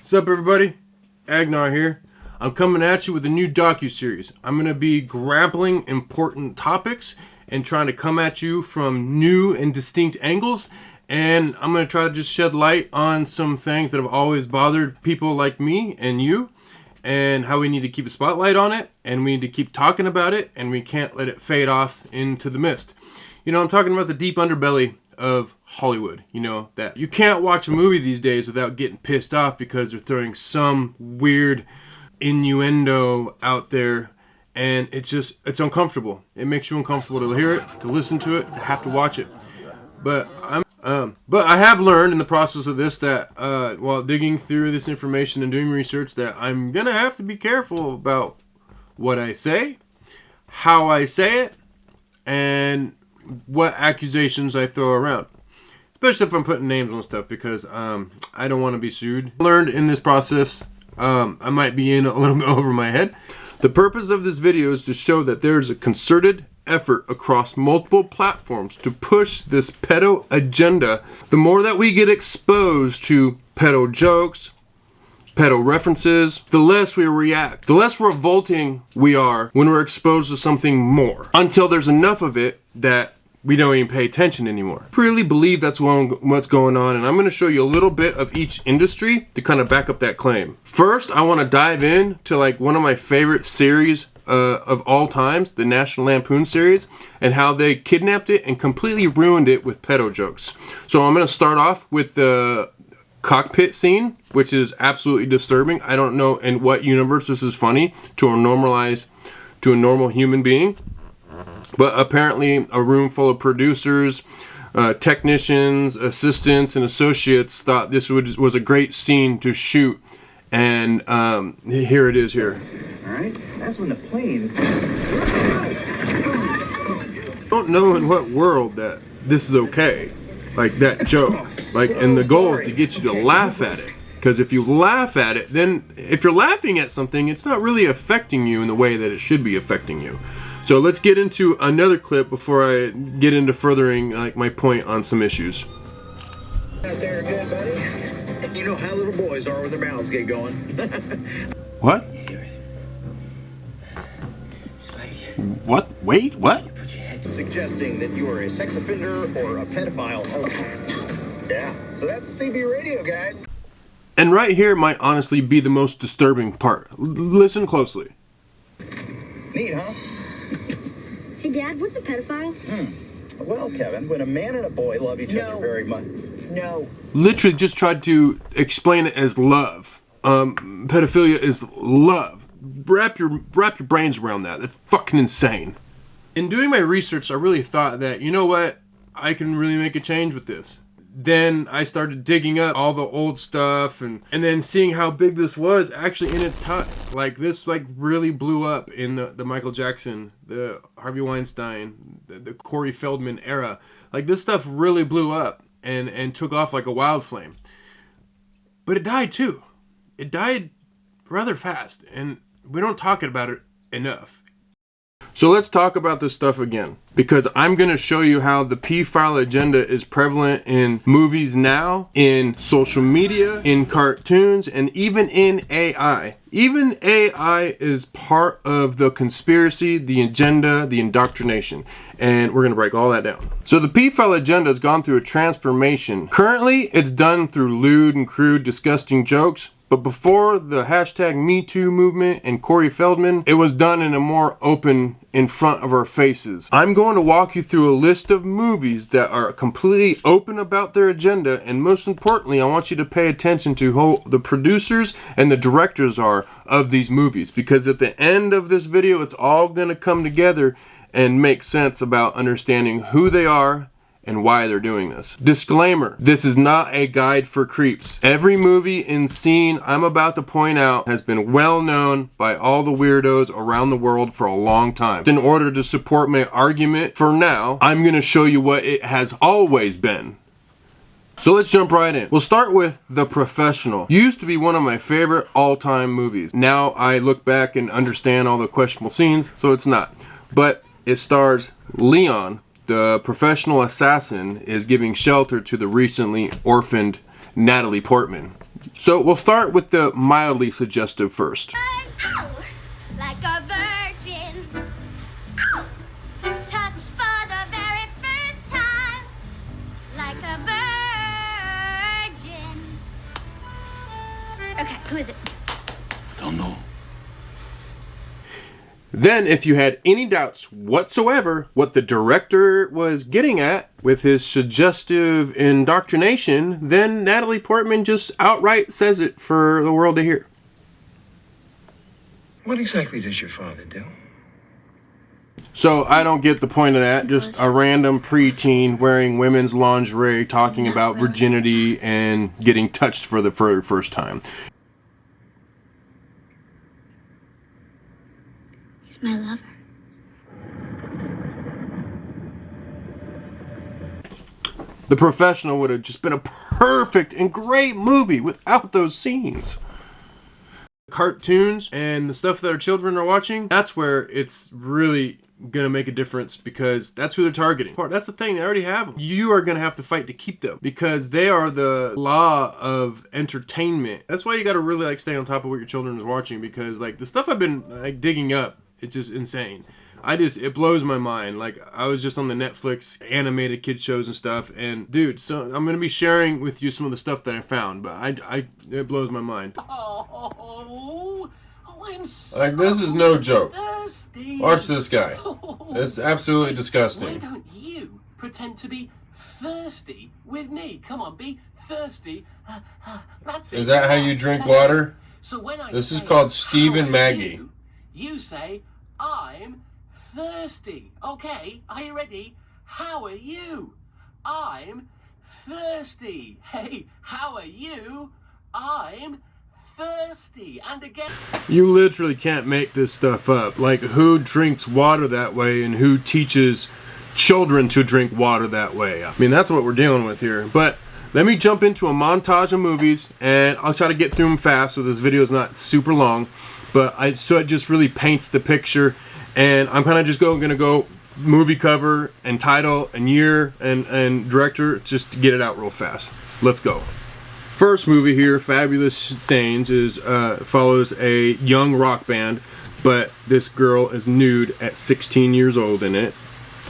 What's up, everybody? Agnar here. I'm coming at you with a new docu-series. I'm going to be grappling important topics and trying to come at you from new and distinct angles. And I'm going to try to just shed light on some things that have always bothered people like me and you, and how we need to keep a spotlight on it, and we need to keep talking about it, and we can't let it fade off into the mist. You know, I'm talking about the deep underbelly of Hollywood. You know, that you can't watch a movie these days without getting pissed off because they're throwing some weird innuendo out there, and it's uncomfortable. It makes you uncomfortable to hear it, to listen to it, to have to watch it. But I have learned in the process of this that while digging through this information and doing research, that I'm gonna have to be careful about what I say, how I say it, and what accusations I throw around, especially if I'm putting names on stuff, because I don't want to be sued. Learned in this process, I might be in a little bit over my head. The purpose of this video is to show that there's a concerted effort across multiple platforms to push this pedo agenda. The more that we get exposed to pedo jokes, pedo references, the less we react, the less revolting we are when we're exposed to something more, until there's enough of it that we don't even pay attention anymore. I really believe that's what's going on, and I'm going to show you a little bit of each industry to kind of back up that claim. First, I want to dive in to like one of my favorite series of all times, the National Lampoon series, and how they kidnapped it and completely ruined it with pedo jokes. So I'm going to start off with the cockpit scene, which is absolutely disturbing. I don't know in what universe this is funny to a normal human being. But apparently a room full of producers, technicians, assistants, and associates thought this was a great scene to shoot. And here it is here. All right, that's when the plane... I don't know in what world that this is okay. Like that joke. Like, and the goal is to get you to laugh at it. Because if you laugh at it, then if you're laughing at something, it's not really affecting you in the way that it should be affecting you. So let's get into another clip before I get into furthering like my point on some issues. Out there good, buddy? You know how little boys are when their mouths get going. What? What? Wait, what? Suggesting that you are a sex offender or a pedophile. Oh. Yeah, so that's CB radio, guys. And right here might honestly be the most disturbing part. Listen closely. Neat, huh? Hey, Dad, what's a pedophile? Well, Kevin, when a man and a boy love each other very much... No. Literally just tried to explain it as love. Pedophilia is love. Wrap your brains around that. That's fucking insane. In doing my research, I really thought that, you know what, I can really make a change with this. Then I started digging up all the old stuff and then seeing how big this was actually in its time. Like, this like really blew up in the Michael Jackson, the Harvey Weinstein, the Corey Feldman era. Like, this stuff really blew up and took off like a wild flame. But it died too. It died rather fast, and we don't talk about it enough. So let's talk about this stuff again, because I'm going to show you how the pedophile agenda is prevalent in movies now, in social media, in cartoons, and even in AI. Even AI is part of the conspiracy, the agenda, the indoctrination. And we're going to break all that down. So the pedophile agenda has gone through a transformation. Currently, it's done through lewd and crude, disgusting jokes. But before the hashtag #MeToo movement and Corey Feldman, it was done in a more open, in front of our faces. I'm going to walk you through a list of movies that are completely open about their agenda, and most importantly, I want you to pay attention to who the producers and the directors are of these movies, because at the end of this video, it's all going to come together and make sense about understanding who they are and why they're doing this. Disclaimer, this is not a guide for creeps. Every movie and scene I'm about to point out has been well known by all the weirdos around the world for a long time. In order to support my argument for now, I'm gonna show you what it has always been. So let's jump right in. We'll start with The Professional. Used to be one of my favorite all-time movies. Now I look back and understand all the questionable scenes, so it's not. But it stars Leon, the professional assassin, is giving shelter to the recently orphaned Natalie Portman. So we'll start with the mildly suggestive first. Ow! Like a virgin. Ow! Touched for the very first time. Like a virgin. Okay, who is it? Don't know. Then, if you had any doubts whatsoever what the director was getting at with his suggestive indoctrination, then Natalie Portman just outright says it for the world to hear. What exactly does your father do? So I don't get the point of that. Just a random preteen wearing women's lingerie talking about virginity and getting touched for the very first time. He's my lover. The Professional would have just been a perfect and great movie without those scenes. Cartoons and the stuff that our children are watching, that's where it's really gonna make a difference, because that's who they're targeting. That's the thing, they already have them. You are gonna have to fight to keep them because they are the law of entertainment. That's why you gotta really stay on top of what your children is watching, because the stuff I've been digging up, it's just insane. It blows my mind. I was just on the Netflix animated kid shows and stuff, and dude, so I'm gonna be sharing with you some of the stuff that I found, but it blows my mind. Oh, I'm so This is no joke. thirsty. Watch this guy. Oh. It's absolutely Why disgusting. don't you pretend to be thirsty with me? Come on, be thirsty. That's it. Is that how you drink water? So when I This is say, called Steve and "How are Maggie." you say, I'm thirsty. Okay, are you ready? How are you? I'm thirsty. Hey, how are you? I'm thirsty. And again. You literally can't make this stuff up. Who drinks water that way and who teaches children to drink water that way? I mean, that's what we're dealing with here. But let me jump into a montage of movies, and I'll try to get through them fast so this video is not super long. But so it just really paints the picture, and I'm kind of just gonna go movie cover and title and year and director just to get it out real fast. Let's go. First movie here, Fabulous Stains, follows a young rock band, but this girl is nude at 16 years old in it.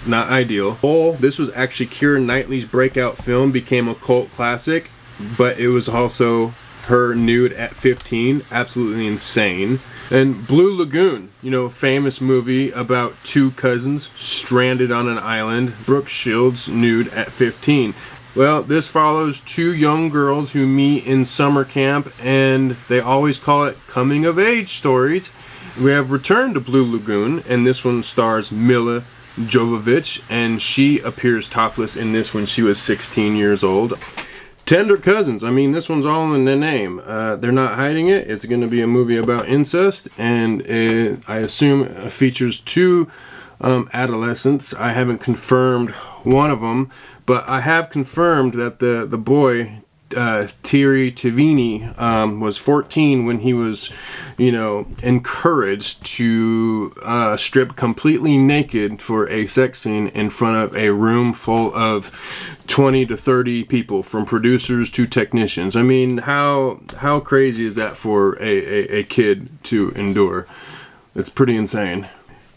Not ideal. This was actually Keira Knightley's breakout film, became a cult classic, but it was also her nude at 15. Absolutely insane. And Blue Lagoon, famous movie about two cousins stranded on an island. Brooke Shields nude at 15. Well, this follows two young girls who meet in summer camp, and they always call it coming of age stories. We have Return to Blue Lagoon, and this one stars Milla Jovovich, and she appears topless in this when she was 16 years old. Tender Cousins. I mean, this one's all in the name. They're not hiding it. It's going to be a movie about incest, and I assume it features two adolescents. I haven't confirmed one of them, but I have confirmed that the boy, Thierry Tavini, was 14 when he was, encouraged to strip completely naked for a sex scene in front of a room full of 20 to 30 people, from producers to technicians. I mean, how crazy is that for a kid to endure? It's pretty insane.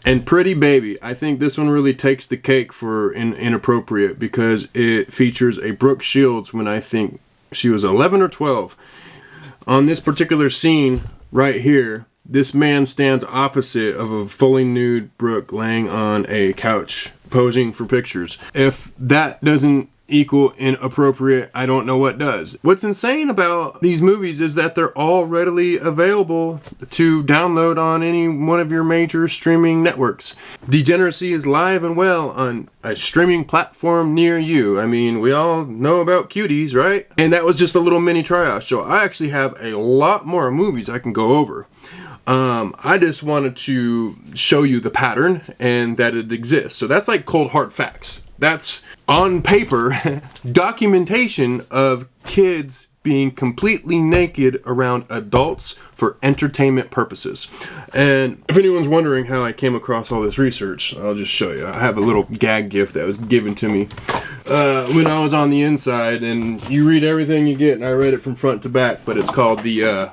And Pretty Baby, I think this one really takes the cake for inappropriate, because it features a Brooke Shields when I think she was 11 or 12. On this particular scene right here, this man stands opposite of a fully nude Brooke laying on a couch posing for pictures. If that doesn't equal inappropriate, I don't know what does. What's insane about these movies is that they're all readily available to download on any one of your major streaming networks. Degeneracy is live and well on a streaming platform near you. I mean, we all know about Cuties, right? And that was just a little mini tryout show. I actually have a lot more movies I can go over. I just wanted to show you the pattern and that it exists. So that's like cold hard facts. That's on paper documentation of kids being completely naked around adults for entertainment purposes. And if anyone's wondering how I came across all this research, I'll just show you. I have a little gag gift that was given to me when I was on the inside, and you read everything you get, and I read it from front to back, but it's called the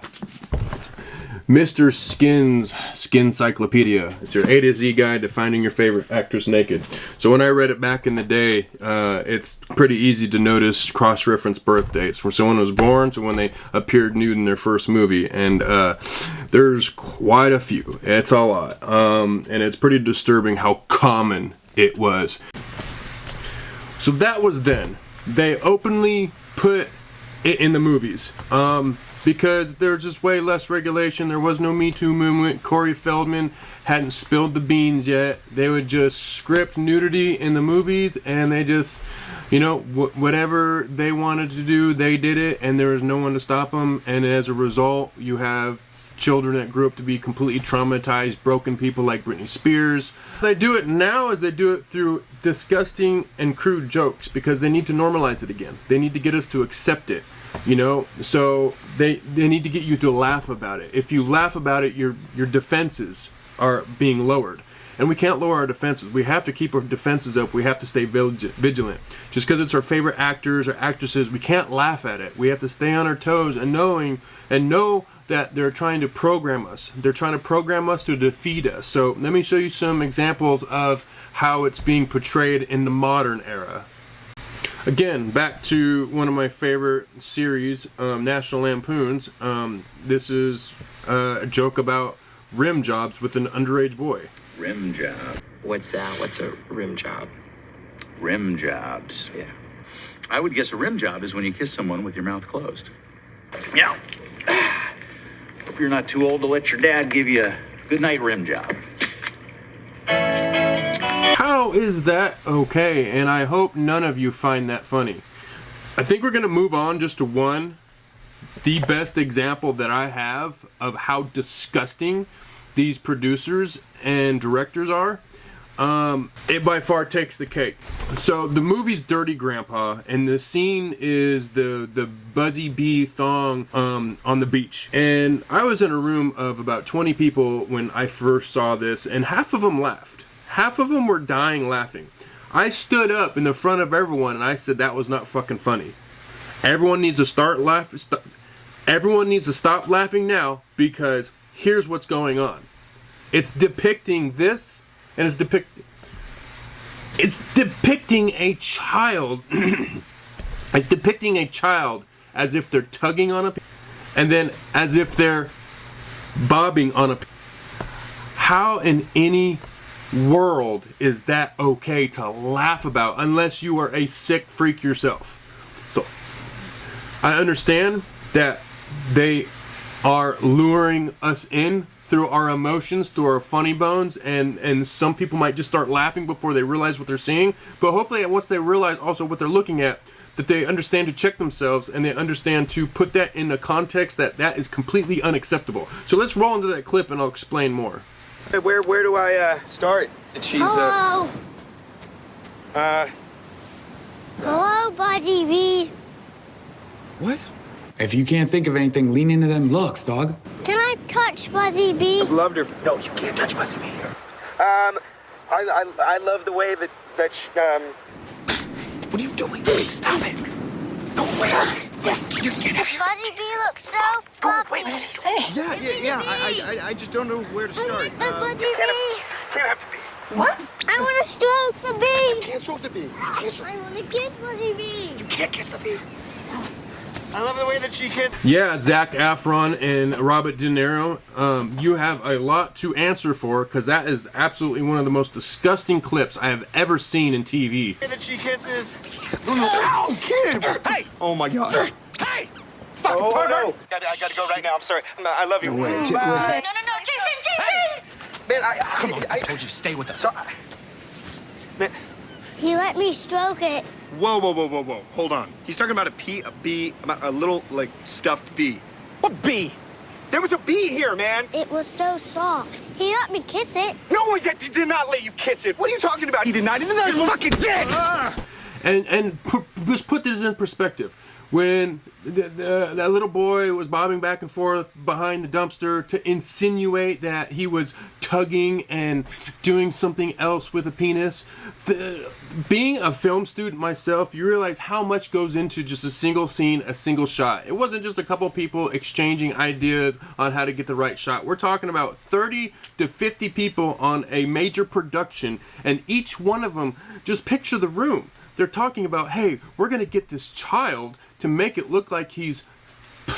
Mr. Skin's Skincyclopedia. It's your A to Z guide to finding your favorite actress naked. So when I read it back in the day, it's pretty easy to notice cross-reference birth dates from someone who was born to when they appeared nude in their first movie, and there's quite a few. It's a lot, and it's pretty disturbing how common it was. So that was then. They openly put it in the movies. Because there's just way less regulation. There was no Me Too movement. Corey Feldman hadn't spilled the beans yet. They would just script nudity in the movies, and they just, you know, whatever they wanted to do, they did it, and there was no one to stop them. And as a result, you have children that grew up to be completely traumatized, broken people like Britney Spears. They do it now as they do it through disgusting and crude jokes, because they need to normalize it again. They need to get us to accept it. You know, so they need to get you to laugh about it. If you laugh about it, your defenses are being lowered. And we can't lower our defenses. We have to keep our defenses up. We have to stay vigilant. Just because it's our favorite actors or actresses, we can't laugh at it. We have to stay on our toes and know that they're trying to program us. They're trying to program us to defeat us. So let me show you some examples of how it's being portrayed in the modern era. Again, back to one of my favorite series, National Lampoons. This is a joke about rim jobs with an underage boy. Rim job. What's that? What's a rim job? Rim jobs. Yeah. I would guess a rim job is when you kiss someone with your mouth closed. Yeah. Hope you're not too old to let your dad give you a good night rim job. How is that okay? And I hope none of you find that funny. I think we're going to move on just to the best example that I have of how disgusting these producers and directors are. It by far takes the cake. So the movie's Dirty Grandpa, and the scene is the Buzzy Bee thong on the beach. And I was in a room of about 20 people when I first saw this, and half of them laughed. Half of them were dying laughing. I stood up in the front of everyone and I said that was not fucking funny. Everyone needs to start laughing. Everyone needs to stop laughing now, because here's what's going on. It's depicting this, and it's depicting a child. It's depicting a child as if they're tugging on a, and then as if they're bobbing on a. How in any world is that okay to laugh about, unless you are a sick freak yourself? So I understand that they are luring us in through our emotions, through our funny bones, and some people might just start laughing before they realize what they're seeing, but hopefully once they realize also what they're looking at, that they understand to check themselves, and they understand to put that in a context that is completely unacceptable. So let's roll into that clip and I'll explain more. Where do I start? She's Hello. Hello, Buddy B. What? If you can't think of anything, lean into them looks, dog. Can I touch Buzzy B? loved her. No, you can't touch Buzzy Bee. I love the way that she, What are you doing? Stop it. Go away. You can't have Buzzy B looks so fluffy. Wait, what did he say? Yeah. I just don't know where to start. Buzzy B. Can't have to be. What? I want to stroke the bee. Can't stroke the bee. I want to kiss Buzzy B. You can't kiss the bee. I love the way that she kissed. Yeah, Zac Efron and Robert De Niro, you have a lot to answer for, because that is absolutely one of the most disgusting clips I have ever seen in TV. The way that she kisses. Oh, kid! Hey! Oh my God! Hey! Fucking pervert! I gotta go right now. I'm sorry. I love you. No way. No, Jason! Man, I told you, stay with us. Man. He let me stroke it. Whoa. Hold on. He's talking about a bee, about a little, like, stuffed bee. What bee? There was a bee here, man. It was so soft. He let me kiss it. No, he did not let you kiss it. What are you talking about? He did not. He fucking did. And just put this in perspective. when that little boy was bobbing back and forth behind the dumpster to insinuate that he was tugging and doing something else with a penis. Being a film student myself, you realize how much goes into just a single scene, a single shot. It wasn't just a couple people exchanging ideas on how to get the right shot. We're talking about 30 to 50 people on a major production, and each one of them, just picture the room. They're talking about, hey, we're going to get this child to make it look like he's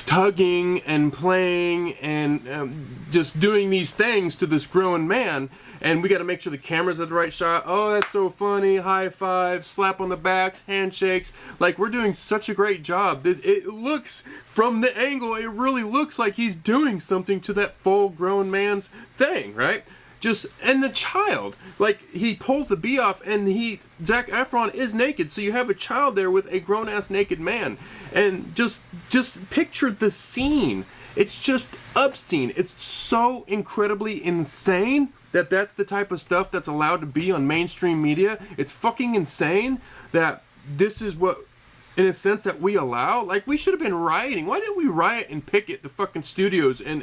tugging and playing and just doing these things to this grown man. And we got to make sure the camera's at the right shot. Oh, that's so funny. High five, slap on the back, handshakes. Like, we're doing such a great job. It looks, from the angle, it really looks like he's doing something to that full-grown man's thing, right? And the child, like, he pulls the bee off and Zac Efron is naked, so you have a child there with a grown-ass naked man. And just picture the scene. It's just obscene. It's so incredibly insane that that's the type of stuff that's allowed to be on mainstream media. It's fucking insane that this is what, in a sense, that we allow. Like, we should have been rioting. Why didn't we riot and picket the fucking studios and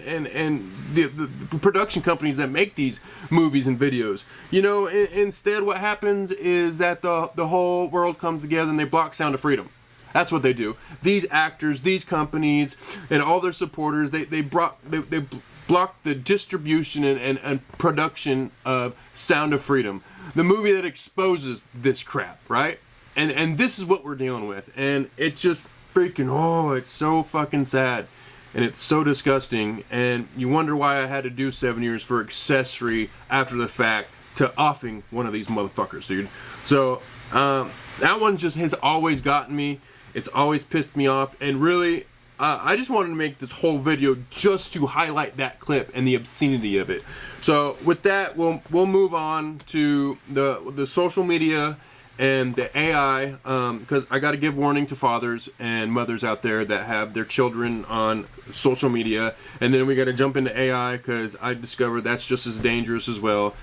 the production companies that make these movies and videos? You know, instead what happens is that the whole world comes together and they block Sound of Freedom. That's what they do. These actors, these companies, and all their supporters, they block the distribution and production of Sound of Freedom, the movie that exposes this crap, right? And this is what we're dealing with. And it's just freaking, it's so fucking sad. And it's so disgusting. And you wonder why I had to do 7 years for accessory after the fact to offing one of these motherfuckers, dude. So, that one just has always gotten me. It's always pissed me off. And really, I just wanted to make this whole video just to highlight that clip and the obscenity of it. So with that, we'll move on to the social media and the AI, because I got to give warning to fathers and mothers out there that have their children on social media. And then we got to jump into AI, because I discovered that's just as dangerous as well.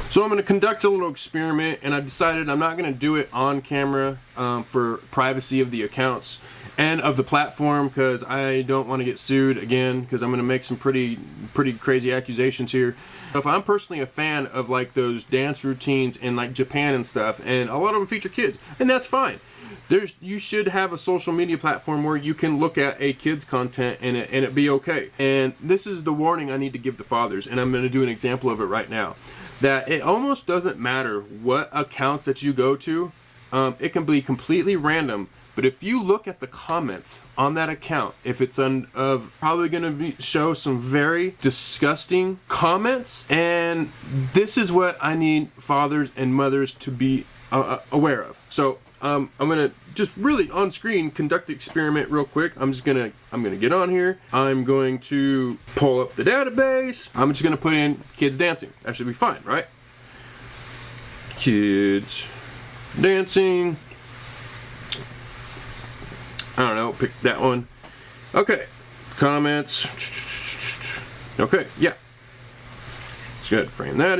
So I'm going to conduct a little experiment, and I decided I'm not going to do it on camera for privacy of the accounts and of the platform, because I don't want to get sued again, because I'm going to make some pretty crazy accusations here. If I'm personally a fan of like those dance routines in like Japan and stuff, and a lot of them feature kids, and that's fine. You should have a social media platform where you can look at a kid's content and it be okay. And this is the warning I need to give the fathers, and I'm going to do an example of it right now. That it almost doesn't matter what accounts that you go to. It can be completely random. But if you look at the comments on that account, if it's probably going to show some very disgusting comments, and this is what I need fathers and mothers to be aware of. So I'm gonna just really on screen conduct the experiment real quick. I'm gonna get on here. I'm going to pull up the database. I'm just gonna put in kids dancing. That should be fine, right? Kids dancing. I don't know, pick that one. Okay, comments. Okay, yeah. Let's go ahead and frame that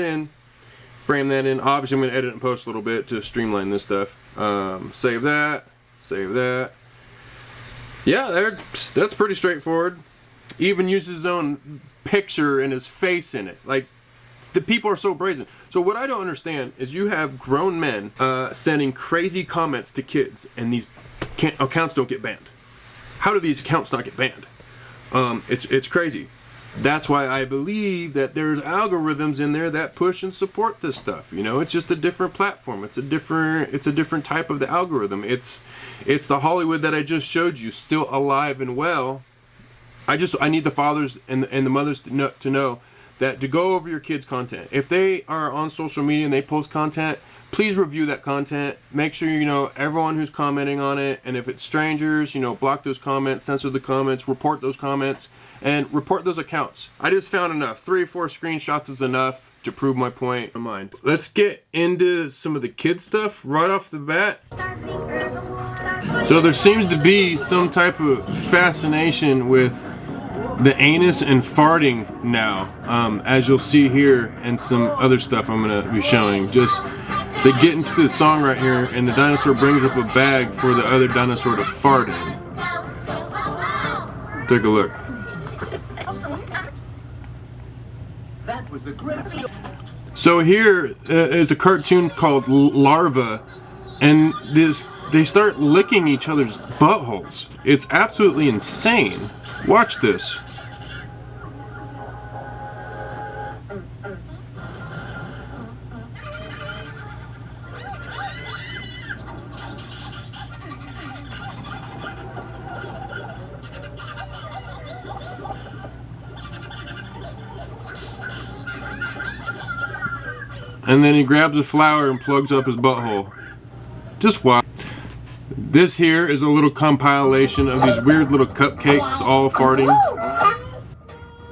in. Obviously, I'm going to edit and post a little bit to streamline this stuff. Save that. Yeah, that's pretty straightforward. Even uses his own picture and his face in it. Like, the people are so brazen. So what I don't understand is you have grown men sending crazy comments to kids, and these accounts don't get banned. How do these accounts not get banned? It's crazy. That's why I believe that there's algorithms in there that push and support this stuff. You know, it's just a different platform. It's a different type of the algorithm. It's the Hollywood that I just showed you, still alive and well. I need the fathers and the mothers to know that to go over your kids' content. If they are on social media and they post content, please review that content. Make sure you know everyone who's commenting on it, and if it's strangers, block those comments, censor the comments, report those comments, and report those accounts. I just found enough. 3 or 4 screenshots is enough to prove my point of mine. Let's get into some of the kid stuff right off the bat. So there seems to be some type of fascination with the anus and farting now, as you'll see here, and some other stuff I'm going to be showing. Just They get into the song right here, and the dinosaur brings up a bag for the other dinosaur to fart in. Take a look. That was a great story. So here is a cartoon called Larva, and they start licking each other's buttholes. It's absolutely insane. Watch this. And then he grabs a flower and plugs up his butthole. Just watch. This here is a little compilation of these weird little cupcakes all farting.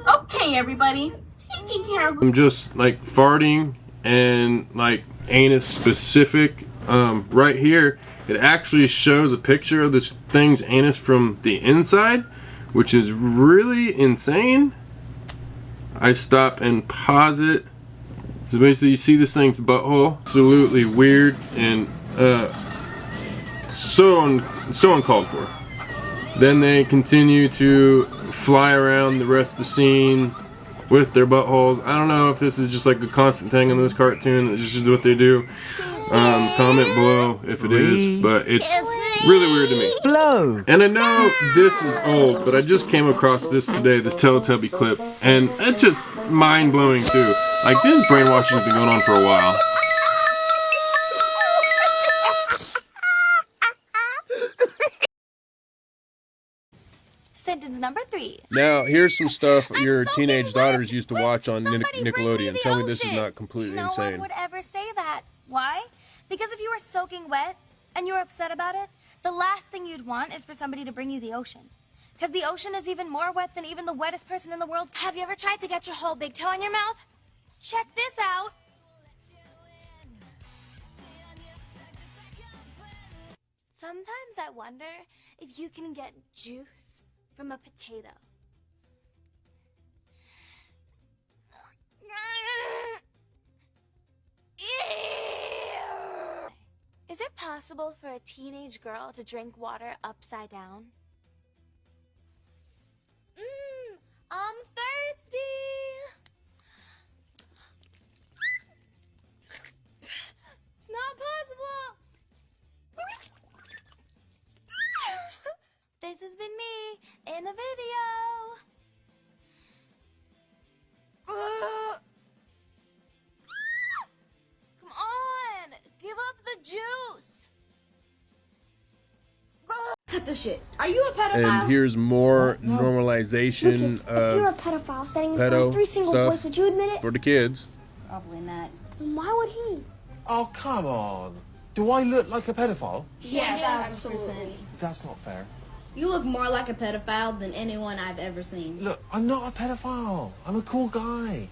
Okay, everybody. Taking care of I'm just like farting and like anus specific. Right here, it actually shows a picture of this thing's anus from the inside, which is really insane. I stop and pause it. So basically you see this thing's butthole. Absolutely weird and so uncalled for. Then they continue to fly around the rest of the scene with their buttholes. I don't know if this is just like a constant thing in this cartoon. It's just what they do. Comment below if it is, but it's really weird to me. Blow. And I know this is old, but I just came across this today, this Teletubby clip, and it's just mind-blowing too. Like, this brainwashing has been going on for a while. Sentence number 3. Now, here's some stuff your soaking teenage wet. daughters used to Quick, watch on somebody bring me Nickelodeon. the Tell me this is ocean. not completely No insane. one would ever say that. Why? Because if you were soaking wet and you were upset about it, the last thing you'd want is for somebody to bring you the ocean. Because the ocean is even more wet than even the wettest person in the world. Have you ever tried to get your whole big toe in your mouth? Check this out. Sometimes I wonder if you can get juice from a potato. Is it possible for a teenage girl to drink water upside down? I'm thirsty. It's not possible. This has been me in a video. Come on, give up the juice. Cut the shit. Are you a pedophile? And here's more normalization Lucas, if you're a of pedophile standing in pedo front of 3 single stuff boys, would you admit it? for the kids. Probably not. Then why would he? Oh, come on. Do I look like a pedophile? Yes, absolutely. That's not fair. You look more like a pedophile than anyone I've ever seen. Look, I'm not a pedophile. I'm a cool guy.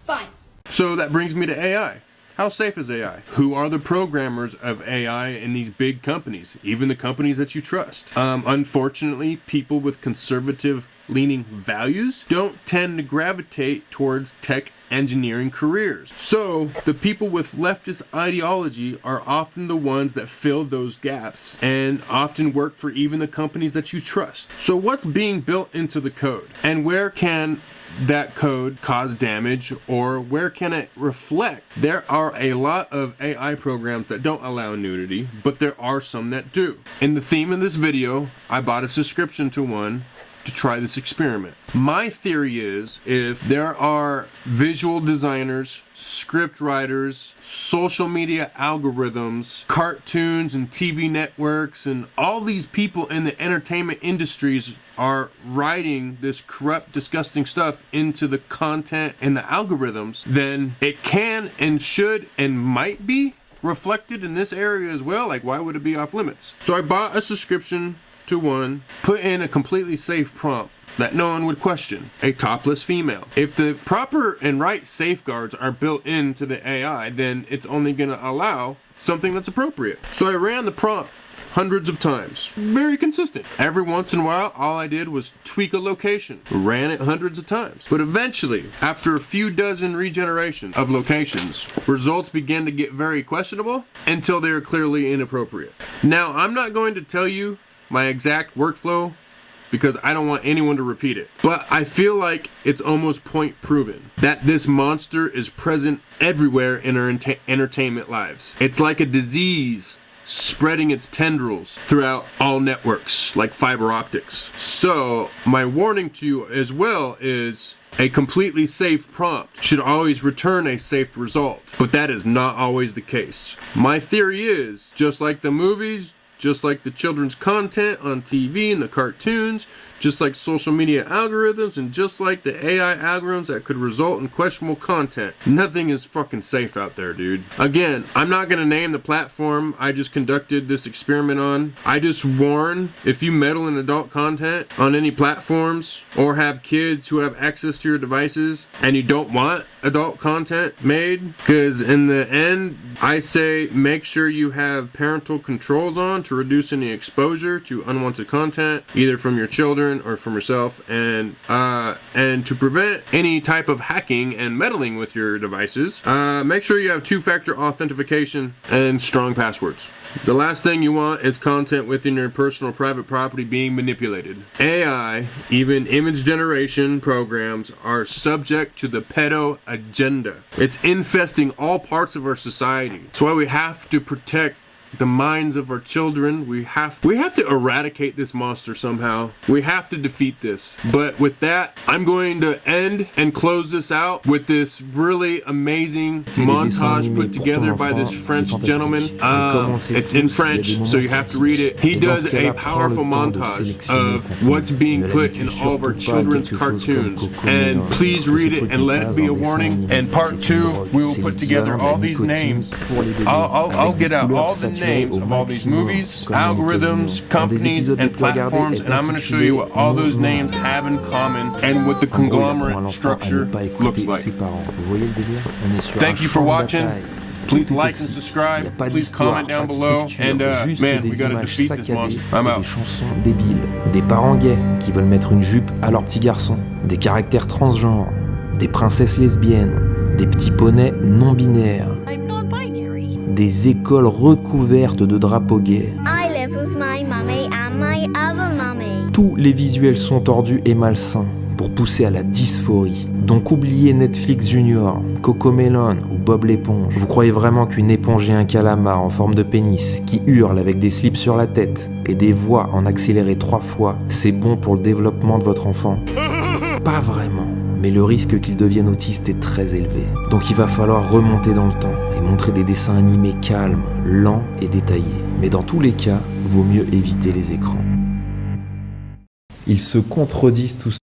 Fine. So that brings me to AI. How safe is AI? Who are the programmers of AI in these big companies, even the companies that you trust? Unfortunately, people with conservative leaning values don't tend to gravitate towards tech engineering careers. So the people with leftist ideology are often the ones that fill those gaps and often work for even the companies that you trust. So what's being built into the code? And where can that code cause damage, or where can it reflect? There are a lot of AI programs that don't allow nudity, but there are some that do. In the theme of this video, I bought a subscription to one to try this experiment. My theory is, if there are visual designers, script writers, social media algorithms, cartoons and TV networks, and all these people in the entertainment industries are writing this corrupt, disgusting stuff into the content and the algorithms, then it can and should and might be reflected in this area as well. Like, why would it be off limits? So I bought a subscription to one, put in a completely safe prompt that no one would question: a topless female. If the proper and right safeguards are built into the AI, then it's only going to allow something that's appropriate. So I ran the prompt hundreds of times. Very consistent. Every once in a while, all I did was tweak a location. Ran it hundreds of times. But eventually, after a few dozen regenerations of locations, results began to get very questionable until they are clearly inappropriate. Now, I'm not going to tell you my exact workflow because I don't want anyone to repeat it. But I feel like it's almost point proven that this monster is present everywhere in our entertainment lives. It's like a disease spreading its tendrils throughout all networks, like fiber optics. So my warning to you as well is a completely safe prompt should always return a safe result, but that is not always the case. My theory is, just like the movies, just like the children's content on TV and the cartoons, just like social media algorithms, and just like the AI algorithms that could result in questionable content, nothing is fucking safe out there, dude. Again, I'm not gonna name the platform I just conducted this experiment on. I just warn, if you meddle in adult content on any platforms or have kids who have access to your devices and you don't want adult content made, because in the end, I say make sure you have parental controls on to reduce any exposure to unwanted content, either from your children or from yourself, and to prevent any type of hacking and meddling with your devices, make sure you have two-factor authentication and strong passwords. The last thing you want is content within your personal private property being manipulated. AI, even image generation programs, are subject to the pedo agenda. It's infesting all parts of our society. That's why we have to protect the minds of our children. We have to eradicate this monster somehow. We have to defeat this. But with that, I'm going to end and close this out with this really amazing montage put together by this French gentleman. It's in French, so you have to read it. He does a powerful montage of what's being put in all of our children's cartoons. And please read it and let it be a warning. And part 2, we will put together all these names. I'll get out all the names of all these movies, algorithms, companies, and platforms, and I'm going to show you what all those names have in common and what the conglomerate structure looks like. Thank you for watching. Please like and subscribe. Please comment down below. And man, we gotta defeat this monster. I'm out. Des chansons débiles, des parents gays qui veulent mettre une jupe à leur petit garçon, des caractères transgenres, des princesses lesbiennes, des petits poneys non binaires, des écoles recouvertes de drapeaux gays. I live with my mummy and my other mummy. Tous les visuels sont tordus et malsains pour pousser à la dysphorie. Donc oubliez Netflix Junior, Cocomelon ou Bob l'éponge. Vous croyez vraiment qu'une éponge et un calamar en forme de pénis qui hurle avec des slips sur la tête et des voix en accéléré 3 fois, c'est bon pour le développement de votre enfant? Pas vraiment. Mais le risque qu'il devienne autiste est très élevé. Donc il va falloir remonter dans le temps et montrer des dessins animés calmes, lents et détaillés. Mais dans tous les cas, vaut mieux éviter les écrans. Ils se contredisent tous.